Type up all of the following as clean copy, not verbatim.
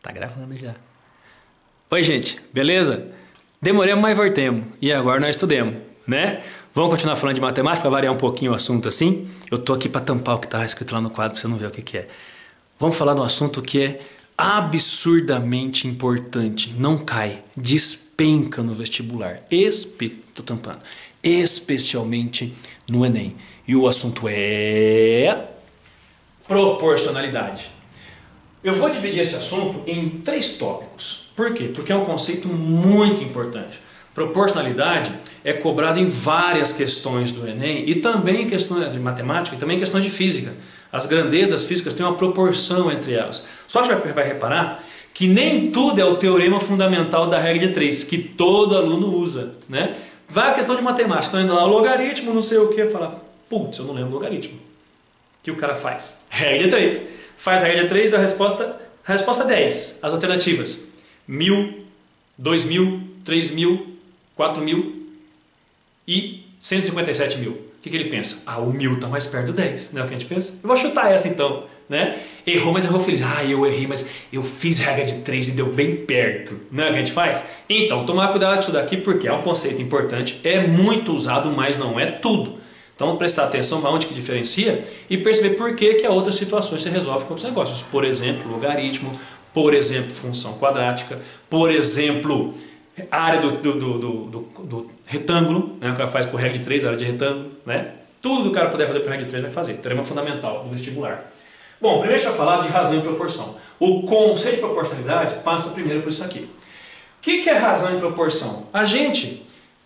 Tá gravando já. Oi, gente, beleza? Demoremos, mas voltemos. E agora nós estudemos, né? Vamos continuar falando de matemática para variar um pouquinho o assunto assim? Eu tô aqui para tampar o que tá escrito lá no quadro para você não ver o que que é. Vamos falar de um assunto que é absurdamente importante. Não cai, despenca no vestibular. Tô tampando. Especialmente no Enem. E o assunto é proporcionalidade. Eu vou dividir esse assunto em 3 tópicos. Por quê? Porque é um conceito muito importante. Proporcionalidade é cobrado em várias questões do Enem e também em questões de matemática e também em questões de física. As grandezas físicas têm uma proporção entre elas. Só que você vai reparar que nem tudo é o teorema fundamental da regra de 3, que todo aluno usa, né? Vai a questão de matemática, estão indo lá, o logaritmo, não sei o que, fala, putz, eu não lembro o logaritmo. O que o cara faz? Regra de 3. Faz a regra de 3 da resposta 10. As alternativas: 1000, 2000, 3000, 4000 e 157.000. O que ele pensa? Ah, o 1000 está mais perto do 10. Não é o que a gente pensa? Eu vou chutar essa então, né? Errou, mas errou feliz. Ah, eu errei, mas eu fiz regra de 3 e deu bem perto. Não é o que a gente faz? Então, tomar cuidado com isso daqui porque é um conceito importante, é muito usado, mas não é tudo. Então, prestar atenção aonde que diferencia e perceber por que que outras situações se resolvem com outros negócios. Por exemplo, logaritmo, por exemplo, função quadrática, por exemplo, área do retângulo, né? O cara faz por regra de 3, área de retângulo, né? Tudo que o cara puder fazer por regra de 3 vai fazer. Teorema fundamental do vestibular. Bom, primeiro a gente vai falar de razão e proporção. O conceito de proporcionalidade passa primeiro por isso aqui. O que é razão e proporção? A gente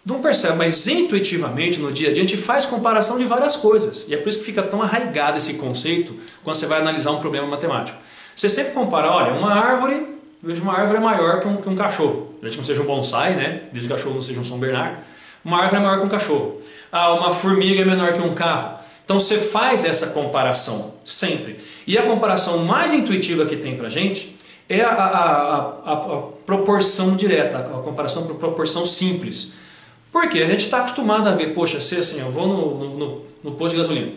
não percebe, mas intuitivamente no dia a dia a gente faz comparação de várias coisas. E é por isso que fica tão arraigado esse conceito quando você vai analisar um problema matemático. Você sempre compara, olha, uma árvore, veja uma árvore é maior que um cachorro. Desde que não seja um bonsai, né? Desde que o cachorro não seja um São Bernardo. Uma árvore é maior que um cachorro. Ah, uma formiga é menor que um carro. Então você faz essa comparação sempre. E a comparação mais intuitiva que tem pra gente é a proporção direta, a comparação por proporção simples. Porque a gente está acostumado a ver, poxa, se assim, eu vou no posto de gasolina.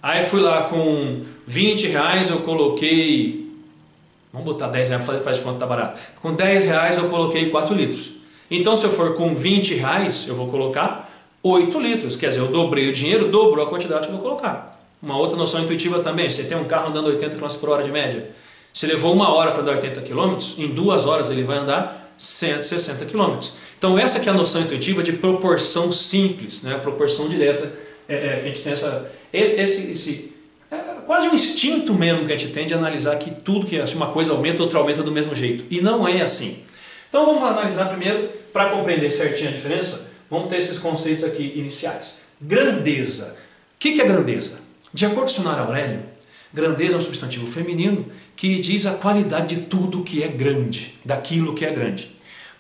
Aí fui lá com 20 reais, eu coloquei, vamos botar 10 reais, faz de conta que tá barato. Com 10 reais eu coloquei 4 litros. Então se eu for com 20 reais, eu vou colocar 8 litros. Quer dizer, eu dobrei o dinheiro, dobrou a quantidade que eu vou colocar. Uma outra noção intuitiva também, você tem um carro andando 80 km por hora de média. Se levou 1 hora para andar 80 km, em 2 horas ele vai andar 160 km. Então essa que é a noção intuitiva de proporção simples, né? Proporção direta, que a gente tem quase um instinto mesmo que a gente tem de analisar que tudo que uma coisa aumenta, outra aumenta do mesmo jeito. E não é assim. Então vamos analisar primeiro, para compreender certinho a diferença, vamos ter esses conceitos aqui iniciais. Grandeza. O que é grandeza? De acordo com o dicionário Aurélio, grandeza é um substantivo feminino que diz a qualidade de tudo que é grande, daquilo que é grande.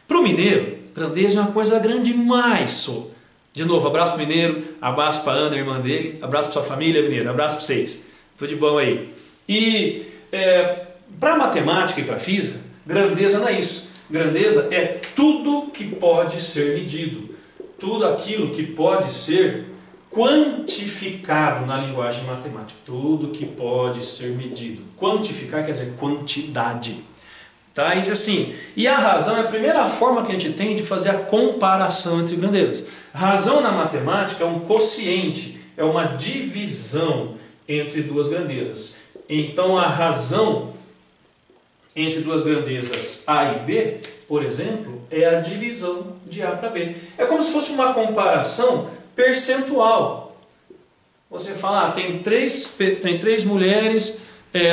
Para o mineiro, grandeza é uma coisa grande demais, só. De novo, abraço para o mineiro, abraço para a Ana, irmã dele, abraço para sua família, mineiro, abraço para vocês. Tudo de bom aí. E para matemática e para física, grandeza não é isso. Grandeza é tudo que pode ser medido. Tudo aquilo que pode ser quantificado na linguagem matemática. Tudo que pode ser medido. Quantificar quer dizer quantidade. Tá? E, assim, e a razão é a primeira forma que a gente tem de fazer a comparação entre grandezas. Razão na matemática é um quociente, é uma divisão entre duas grandezas. Então a razão entre duas grandezas A e B, por exemplo, é a divisão de A para B. É como se fosse uma comparação percentual. Você fala, tem três mulheres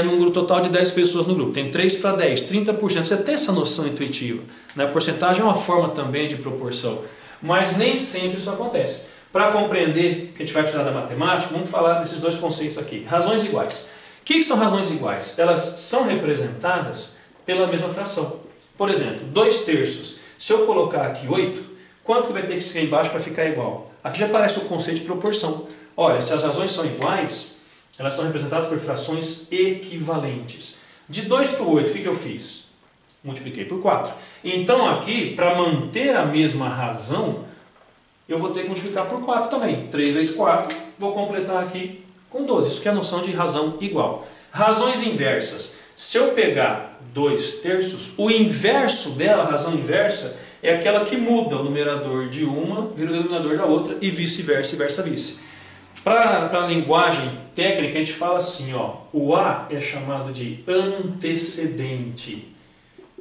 num grupo total de 10 pessoas no grupo. Tem 3 para 10, 30%. Você tem essa noção intuitiva. Né? A porcentagem é uma forma também de proporção. Mas nem sempre isso acontece. Para compreender que a gente vai precisar da matemática, vamos falar desses 2 conceitos aqui. Razões iguais. O que são razões iguais? Elas são representadas pela mesma fração. Por exemplo, 2/3. Se eu colocar aqui 8, quanto que vai ter que ser embaixo para ficar igual? Aqui já aparece o conceito de proporção. Olha, se as razões são iguais, elas são representadas por frações equivalentes. De 2 para o 8, o que eu fiz? Multipliquei por 4. Então aqui, para manter a mesma razão, eu vou ter que multiplicar por 4 também. 3 vezes 4, vou completar aqui com 12. Isso que é a noção de razão igual. Razões inversas. Se eu pegar 2/3, o inverso dela, a razão inversa, é aquela que muda o numerador de uma, vira o denominador da outra e vice-versa e versa-vice. Para a linguagem técnica, a gente fala assim, ó, o A é chamado de antecedente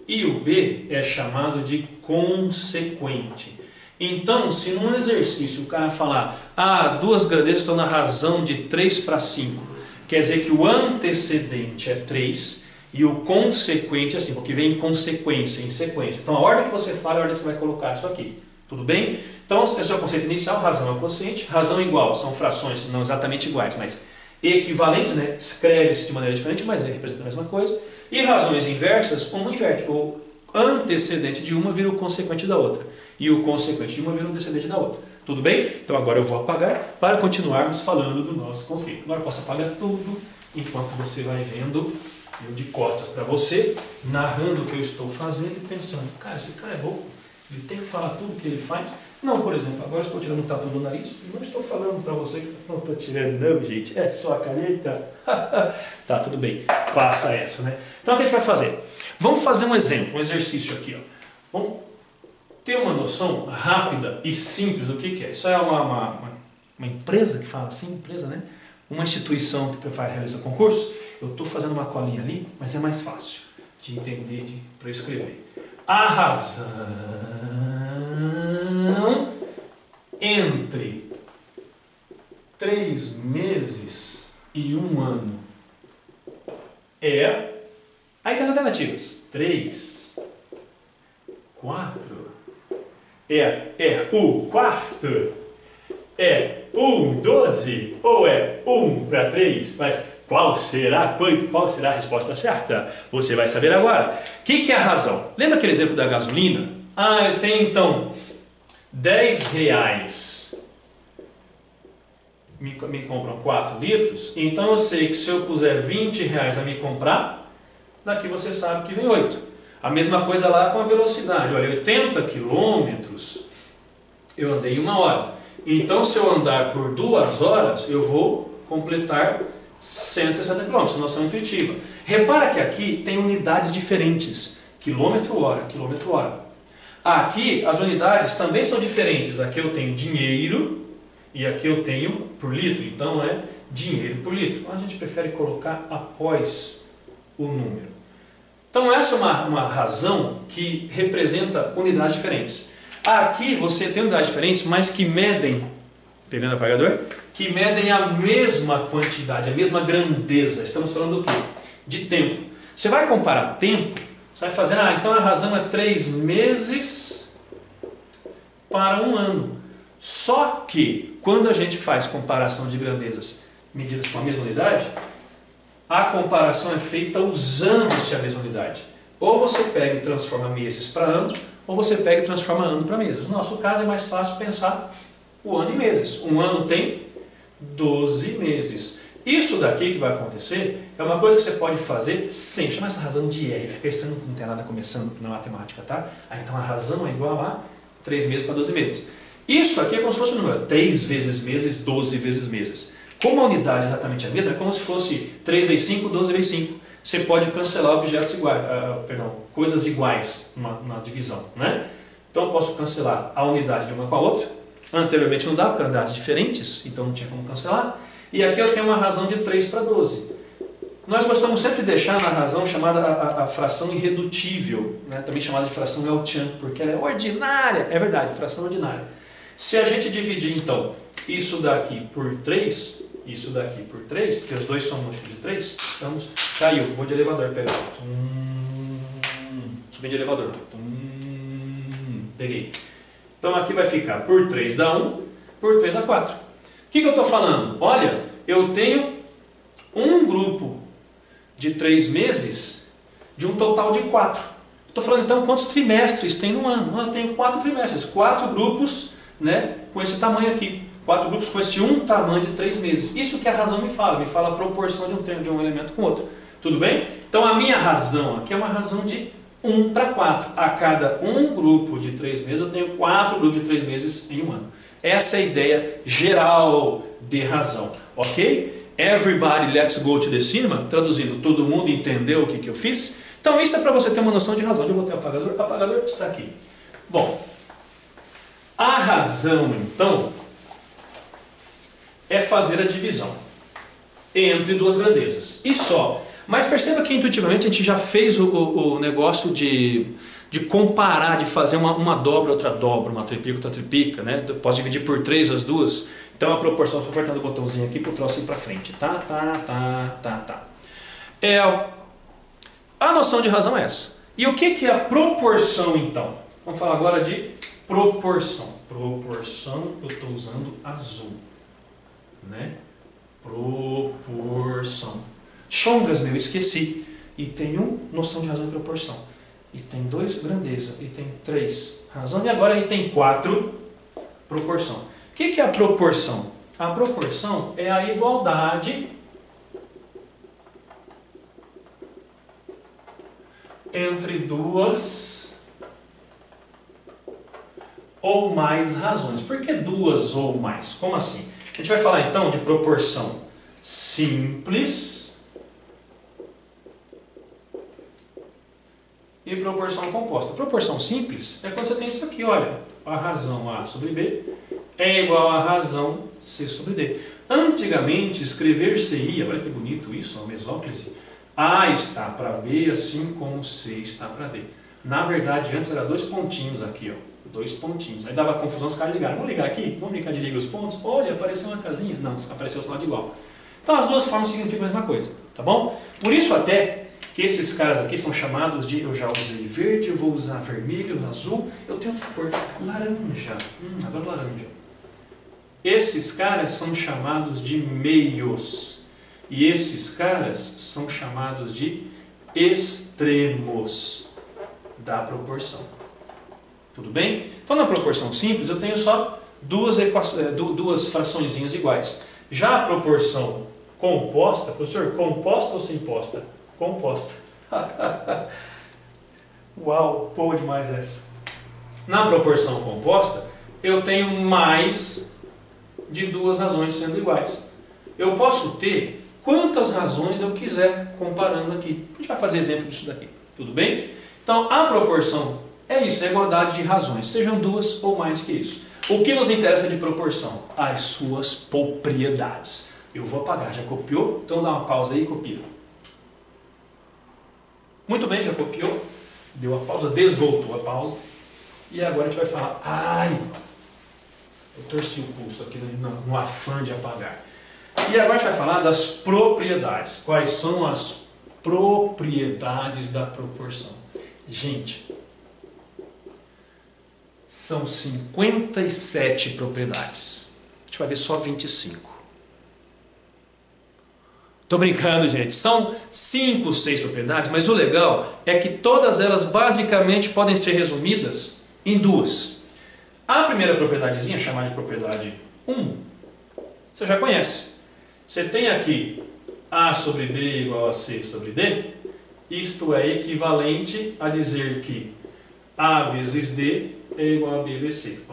e o B é chamado de consequente. Então, se num exercício o cara falar, duas grandezas estão na razão de 3/5, quer dizer que o antecedente é 3 e o consequente é 5, porque vem em consequência, em sequência. Então, a ordem que você fala é a ordem que você vai colocar isso aqui. Tudo bem? Então, esse é o conceito inicial, razão é o quociente, razão igual, são frações não exatamente iguais, mas equivalentes, né? Escreve-se de maneira diferente, mas representa a mesma coisa. E razões inversas, uma inverte, o antecedente de uma vira o consequente da outra, e o consequente de uma vira o antecedente da outra. Tudo bem? Então agora eu vou apagar para continuarmos falando do nosso conceito. Agora eu posso apagar tudo, enquanto você vai vendo, eu de costas para você, narrando o que eu estou fazendo e pensando, cara, esse cara é louco, ele tem que falar tudo o que ele faz. Não, por exemplo, agora eu estou tirando o tatu do nariz e não estou falando para você que não estou tirando não, gente, é só a caneta. Tá, tudo bem, passa essa, né? Então o que a gente vai fazer? Vamos fazer um exemplo, um exercício aqui, ó. Vamos ter uma noção rápida e simples do que é. Isso é uma empresa que fala assim, empresa, né? Uma instituição que realiza concursos. Eu estou fazendo uma colinha ali, mas é mais fácil de entender para escrever. A razão entre 3 meses e 1 ano é... Aí tem as alternativas. 3, 4, é o quarto, é 1/12 ou é 1/3? Mas qual será a resposta certa? Você vai saber agora. O que é a razão? Lembra aquele exemplo da gasolina? Eu tenho então 10 reais, me compram 4 litros, então eu sei que se eu puser 20 reais para me comprar, daqui você sabe que vem 8. A mesma coisa lá com a velocidade. Olha, 80 quilômetros eu andei em 1 hora. Então, se eu andar por 2 horas, eu vou completar 160 quilômetros. Noção intuitiva. Repara que aqui tem unidades diferentes. Quilômetro-hora, quilômetro-hora. Aqui, as unidades também são diferentes. Aqui eu tenho dinheiro e aqui eu tenho por litro. Então, é dinheiro por litro. A gente prefere colocar após o número. Então essa é uma razão que representa unidades diferentes. Aqui você tem unidades diferentes, mas que medem, pegando o apagador, que medem a mesma quantidade, a mesma grandeza. Estamos falando do quê? De tempo. Você vai comparar tempo, você vai fazer, então a razão é 3 meses para 1 ano. Só que, quando a gente faz comparação de grandezas medidas com a mesma unidade, a comparação é feita usando-se a mesma unidade. Ou você pega e transforma meses para ano, ou você pega e transforma ano para meses. No nosso caso é mais fácil pensar o ano em meses. Um ano tem 12 meses. Isso daqui que vai acontecer é uma coisa que você pode fazer sem chamar essa razão de R. Fica estranho, não tem nada começando na matemática, tá? Então a razão é igual a 3 meses para 12 meses. Isso aqui é como se fosse um número. 3 vezes meses, 12 vezes meses. Como a unidade é exatamente a mesma, é como se fosse 3 vezes 5, 12 vezes 5. Você pode cancelar objetos iguais, coisas iguais na divisão, né? Então eu posso cancelar a unidade de uma com a outra. Anteriormente não dava, porque eram unidades diferentes, então não tinha como cancelar. E aqui eu tenho uma razão de 3 para 12. Nós gostamos sempre de deixar na razão chamada a fração irredutível, né? Também chamada de fração L-Chan, porque ela é ordinária. É verdade, fração ordinária. Se a gente dividir então isso daqui por 3, isso daqui por 3, porque os dois são múltiplos de 3, estamos, caiu, vou de elevador pegar. Subi de elevador. Peguei. Então aqui vai ficar por 3 dá 1, por 3 dá 4. O que eu estou falando? Olha, eu tenho um grupo de 3 meses de um total de 4. Estou falando então quantos trimestres tem no ano? Eu tenho 4 trimestres, 4 grupos, né, com esse tamanho aqui. 4 grupos com esse um tamanho de 3 meses. Isso que a razão me fala a proporção de um elemento com outro. Tudo bem? Então a minha razão aqui é uma razão de 1 para 4. A cada um grupo de 3 meses eu tenho 4 grupos de 3 meses em um ano. Essa é a ideia geral de razão. Ok? Everybody let's go to the cinema, traduzindo, todo mundo entendeu o que eu fiz? Então isso é para você ter uma noção de razão. Onde eu botei o apagador? O apagador está aqui. Bom, a razão então é fazer a divisão entre duas grandezas, e só. Mas perceba que intuitivamente a gente já fez o negócio de comparar, de fazer uma dobra, outra dobra, uma triplica, outra triplica, né? Eu posso dividir por 3 as duas. Então a proporção, estou apertando o botãozinho aqui para o troço ir para frente. Tá. A noção de razão é essa. E o que é a proporção então? Vamos falar agora de proporção. Proporção, eu estou usando azul, né? Proporção. Chongas, meu, esqueci. E tem noção de razão e proporção. E tem 2, grandeza. E tem 3, razão. E agora e tem 4, proporção. O que é a proporção? A proporção é a igualdade entre duas ou mais razões. Por que duas ou mais? Como assim? A gente vai falar então de proporção simples e proporção composta. Proporção simples é quando você tem isso aqui, olha, a razão A sobre B é igual a razão C sobre D. Antigamente, escrever-se-ia, olha que bonito isso, a mesóclise, A está para B, assim como C está para D. Na verdade, antes era 2 pontinhos aqui, ó, 2 pontinhos. Aí dava confusão, os caras ligaram. Vamos ligar aqui? Vamos ligar de liga os pontos? Olha, apareceu uma casinha. Não, apareceu o sinal de igual. Então as duas formas significam a mesma coisa, tá bom? Por isso até que esses caras aqui são chamados de, eu já usei verde, eu vou usar vermelho, azul, eu tenho outra cor, laranja. Adoro laranja. Esses caras são chamados de meios. E esses caras são chamados de extremos da proporção. Tudo bem? Então na proporção simples eu tenho só duas fraçõezinhas iguais. Já a proporção composta, professor, composta ou sem posta? Composta. Uau, boa demais essa. Na proporção composta eu tenho mais de 2 razões sendo iguais. Eu posso ter quantas razões eu quiser comparando aqui. A gente vai fazer exemplo disso daqui. Tudo bem? Então a proporção é isso, é a igualdade de razões, sejam 2 ou mais que isso. O que nos interessa de proporção? As suas propriedades. Eu vou apagar, já copiou? Então dá uma pausa aí e copia. Muito bem, já copiou, deu a pausa, desvoltou a pausa. E agora a gente vai falar, ai, eu torci o pulso aqui no afã de apagar. E agora a gente vai falar das propriedades. Quais são as propriedades da proporção? Gente, são 57 propriedades. A gente vai ver só 25. Tô brincando, gente. São 5, 6 propriedades, mas o legal é que todas elas basicamente podem ser resumidas em 2. A primeira propriedadezinha, chamada de propriedade 1, você já conhece. Você tem aqui A sobre B igual a C sobre D. Isto é equivalente a dizer que A vezes D é igual a B vezes C.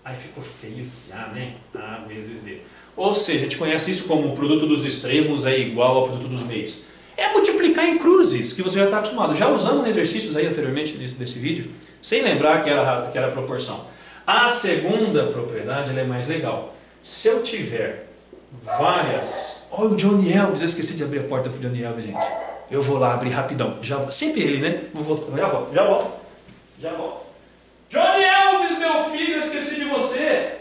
Aí ficou feio esse A, né? A vezes D. Ou seja, a gente conhece isso como o produto dos extremos é igual ao produto dos meios. É multiplicar em cruzes, que você já está acostumado. Já usamos exercícios aí anteriormente desse vídeo, sem lembrar que era proporção. A segunda propriedade ela é mais legal. Se eu tiver várias... Olha o Johnny Elvis, eu esqueci de abrir a porta para o Johnny Elvis, gente. Eu vou lá abrir rapidão. Sempre ele, né? Já volto. Johnny Elvis, meu filho, eu esqueci de você.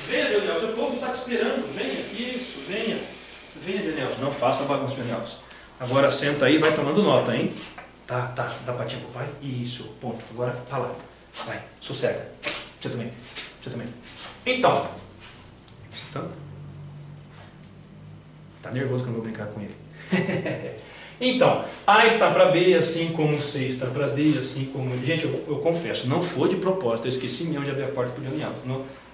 Venha, Johnny Elvis, o povo está te esperando. Venha, isso, venha. Venha, Johnny Elvis. Não faça bagunça, Johnny Elvis. Agora senta aí e vai tomando nota, hein? Tá, dá patinha pro pai? Isso, ponto. Agora tá lá. Vai, sossega. Você também. Então. Tá nervoso que eu não vou brincar com ele. Então, A está para B, assim como C está para D, assim como... Gente, eu confesso, não foi de propósito, eu esqueci mesmo de abrir a porta para o Johnny Elvis.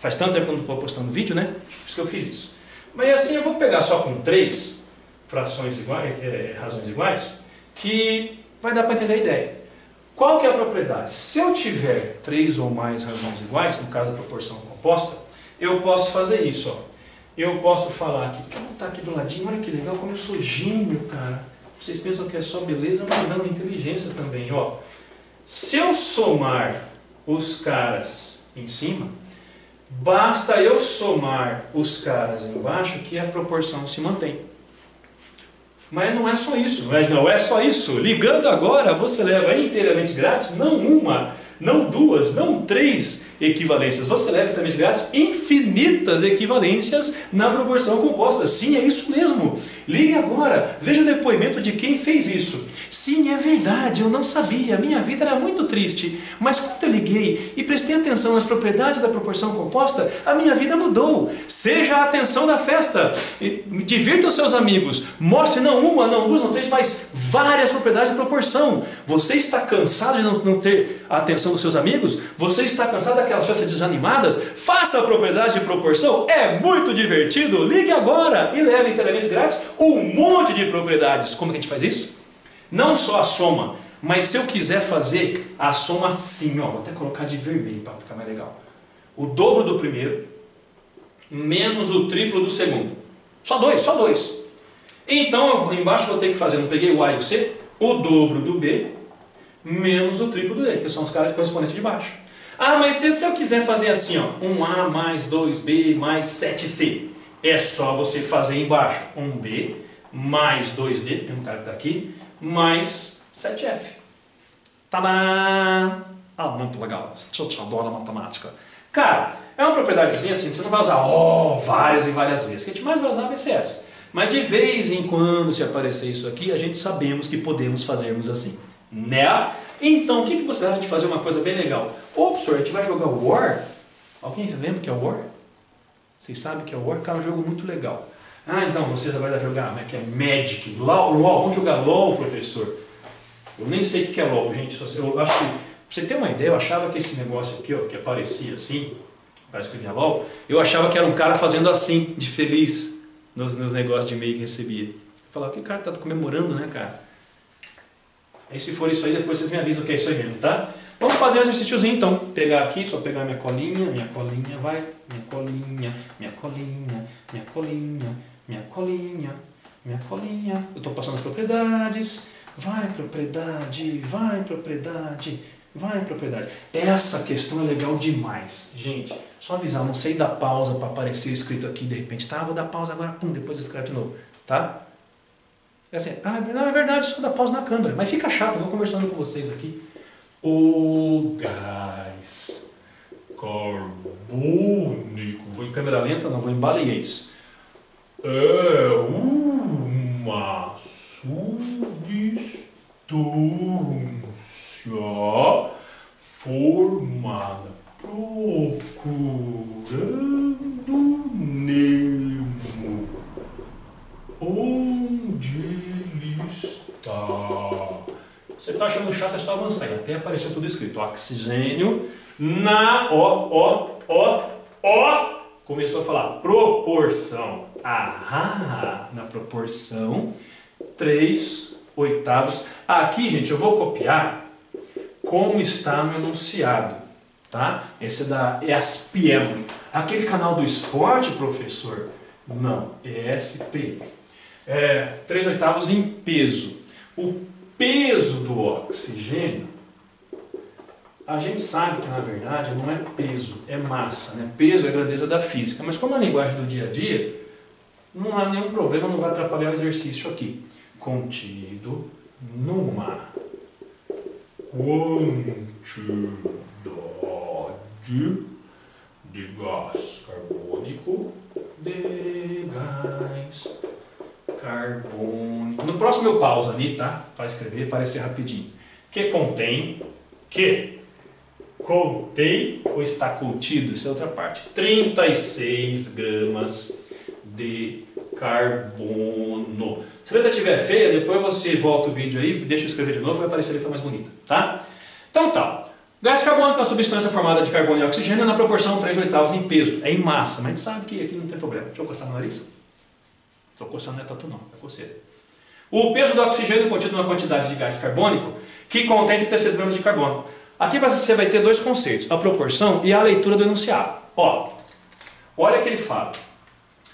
Faz tanto tempo que eu não estou postando vídeo, né? Por isso que eu fiz isso. Mas assim, eu vou pegar só com 3 frações iguais, razões iguais, que vai dar para entender a ideia. Qual que é a propriedade? Se eu tiver 3 ou mais razões iguais, no caso da proporção composta, eu posso fazer isso, ó. Eu posso falar aqui, deixa eu botar aqui do ladinho, olha que legal, como eu sou gênio, cara. Vocês pensam que é só beleza, mas não, inteligência também, ó. Se eu somar os caras em cima, basta eu somar os caras embaixo que a proporção se mantém. Mas não é só isso, Ligando agora, você leva inteiramente grátis, não uma, não duas, não três equivalências. Você leva inteiramente grátis infinitas equivalências na proporção composta. Sim, é isso mesmo. Ligue agora, veja o depoimento de quem fez isso. Sim, é verdade, eu não sabia, minha vida era muito triste. Mas quando eu liguei e prestei atenção nas propriedades da proporção composta, a minha vida mudou. Seja a atenção da festa, divirta os seus amigos, mostre não uma, não duas, não três, mas várias propriedades de proporção. Você está cansado de não ter a atenção dos seus amigos? Você está cansado daquelas festas desanimadas? Faça a propriedade de proporção, é muito divertido. Ligue agora e leve inteiramente grátis um monte de propriedades. Como que a gente faz isso? Não só a soma, mas se eu quiser fazer a soma assim, ó, vou até colocar de vermelho para ficar mais legal. O dobro do primeiro menos o triplo do segundo. Só dois. Então, embaixo vou ter que fazer, não peguei o A e o C, o dobro do B menos o triplo do D, que são os caras correspondentes de baixo. Ah, mas se eu quiser fazer assim, ó, 1A mais 2B mais 7C, é só você fazer embaixo 1B mais 2D, mesmo cara que está aqui, mais 7F. Tadã! Ah, muito legal. Eu te adoro a matemática. Cara, é uma propriedadezinha assim, você não vai usar várias e várias vezes. O que a gente mais vai usar vai ser essa. Mas de vez em quando, se aparecer isso aqui, a gente sabemos que podemos fazermos assim. Né? Então, o que você acha de fazer uma coisa bem legal? Ô, professor, a gente vai jogar War? Alguém lembra que é War? Vocês sabem que é War? Cara, é um jogo muito legal. Ah, então, vocês agora vão jogar, que é Magic, LOL, vamos jogar LOL, professor. Eu nem sei o que é LOL, gente. Eu acho que, pra você ter uma ideia, eu achava que esse negócio aqui, ó, que aparecia assim, parece que vinha LOL, eu achava que era um cara fazendo assim, de feliz, nos negócios de e-mail que recebia. Eu falava, que o cara tá comemorando, né, cara? Aí se for isso aí, depois vocês me avisam que é isso aí mesmo, tá? Vamos fazer um exercíciozinho então. Pegar aqui, só pegar minha colinha, vai, minha colinha, minha colinha. Eu estou passando as propriedades. Vai propriedade. Essa questão é legal demais. Gente, só avisar, não sei dar pausa para aparecer escrito aqui de repente. Tá, vou dar pausa agora, pum, depois escreve de novo, tá? É assim, não, é verdade, só dá pausa na câmera. Mas fica chato, eu vou conversando com vocês aqui. O gás carbônico, vou em câmera lenta, não vou em baleias, é uma substância formada procurando Nemo. Onde ele está? Você está achando chato, é só avançar. E até apareceu tudo escrito. Oxigênio na... Começou a falar proporção. Na proporção 3/8. Aqui, gente, eu vou copiar como está no enunciado. Tá? Esse é da ESPM. Aquele canal do esporte, professor? Não, ESP. 3/8 em peso. O peso do oxigênio, a gente sabe que na verdade não é peso, é massa, né? Peso é a grandeza da física, mas como é a linguagem do dia a dia, não há nenhum problema, não vai atrapalhar o exercício aqui. Contido numa quantidade de gás carbônico, No próximo eu pauso ali, tá? Para escrever, parecer rapidinho. Que contém ou está contido, isso é outra parte, 36 gramas de carbono. Se a letra estiver feia, depois você volta o vídeo aí, deixa eu escrever de novo, vai aparecer a letra mais bonita, tá? Então tá. Gás carbônico é uma substância formada de carbono e oxigênio na proporção 3/8 em peso. É em massa, mas a gente sabe que aqui não tem problema. Deixa eu coçar no nariz. Estou coçando, não é tatu não, é coceira. O peso do oxigênio contido numa quantidade de gás carbônico que contém 36 gramas de carbono. Aqui você vai ter dois conceitos, a proporção e a leitura do enunciado. Ó, Olha o que ele fala.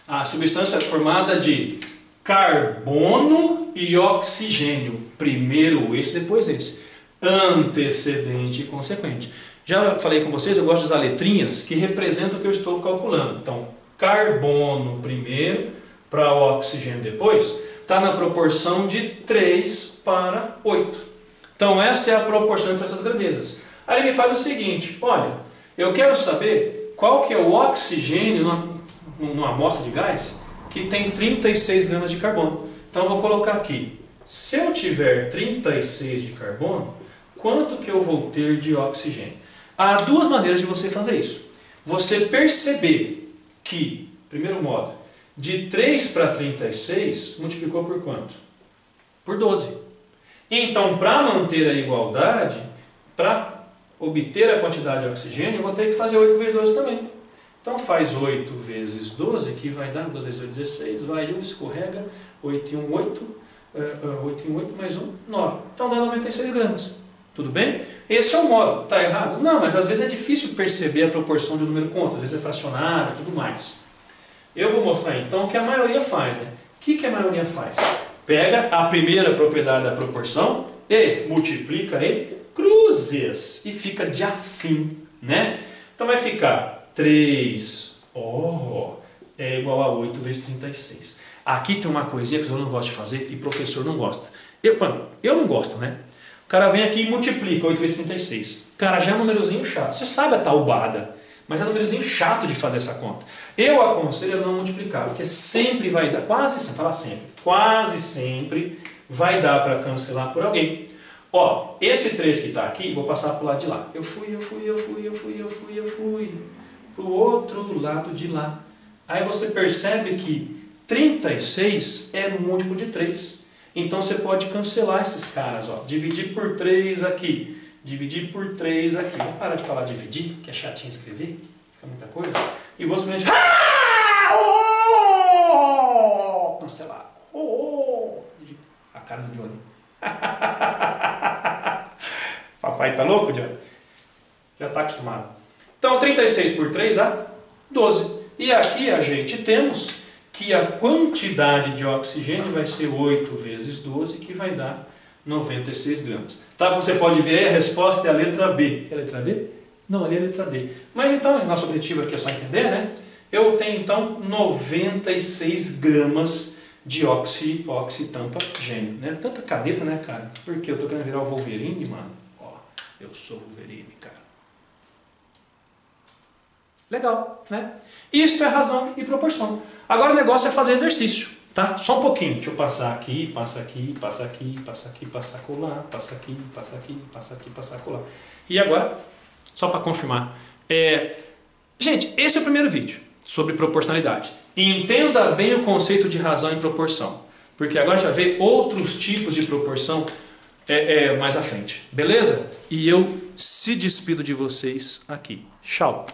A substância é formada de carbono e oxigênio. Primeiro esse, depois esse. Antecedente e consequente. Já falei com vocês, eu gosto de usar letrinhas que representam o que eu estou calculando. Então, carbono primeiro, para oxigênio depois, está na proporção de 3 para 8. Então, essa é a proporção entre essas grandezas. Aí ele me faz o seguinte, olha, eu quero saber qual que é o oxigênio numa amostra de gás que tem 36 gramas de carbono. Então, eu vou colocar aqui, se eu tiver 36 de carbono, quanto que eu vou ter de oxigênio? Há duas maneiras de você fazer isso. Você perceber que, primeiro modo, de 3 para 36, multiplicou por quanto? Por 12. Então, para manter a igualdade, para obter a quantidade de oxigênio, eu vou ter que fazer 8 vezes 12 também. Então, faz 8 vezes 12, que vai dar 12 vezes 8, 16, vai 1, escorrega, 8 e 1, 8, 8 e 1, 8, mais 1, 9. Então, dá 96 gramas. Tudo bem? Esse é o modo. Está errado? Não, mas às vezes é difícil perceber a proporção de um número com outro. Às vezes é fracionário e tudo mais. Eu vou mostrar então o que a maioria faz. Né? O que a maioria faz? Pega a primeira propriedade da proporção e multiplica em cruzes. E fica de assim. Né? Então vai ficar 3 é igual a 8 vezes 36. Aqui tem uma coisinha que eu não gosto de fazer e o professor não gosta. Eu não gosto, né? O cara vem aqui e multiplica 8 vezes 36. Cara, já é um númerozinho chato. Você sabe a taubada, mas é um númerozinho chato de fazer essa conta. Eu aconselho a não multiplicar, porque sempre vai dar, quase sempre vai dar para cancelar por alguém. Ó, esse 3 que está aqui, vou passar para o lado de lá. Eu fui para o outro lado de lá. Aí você percebe que 36 é múltiplo de 3. Então você pode cancelar esses caras, ó. Dividir por 3 aqui, dividir por 3 aqui. Vou parar de falar dividir, que é chatinho escrever, fica muita coisa. E vou simplesmente cancelar. A cara do Johnny. Papai tá louco, Johnny? Já tá acostumado. Então 36 por 3 dá 12. E aqui a gente temos que a quantidade de oxigênio vai ser 8 vezes 12, que vai dar 96 gramas. Tá? Como você pode ver, a resposta é a letra B. É a letra B? Não, ali é a letra D. Mas então, nosso objetivo aqui é só entender, né? Eu tenho então 96 gramas de oxitampagênio. Né? Tanta caneta, né, cara? Porque eu tô querendo virar o Wolverine, mano. Ó, eu sou o Wolverine, cara. Legal, né? Isto é razão e proporção. Agora o negócio é fazer exercício, tá? Só um pouquinho. Deixa eu passar aqui, passa aqui, passa aqui, passa aqui, passa colar, passa aqui, passa aqui, passa aqui, passa colar. E agora, só para confirmar. Gente, esse é o primeiro vídeo sobre proporcionalidade. E entenda bem o conceito de razão e proporção. Porque agora a gente vai ver outros tipos de proporção mais à frente. Beleza? E eu se despido de vocês aqui. Tchau!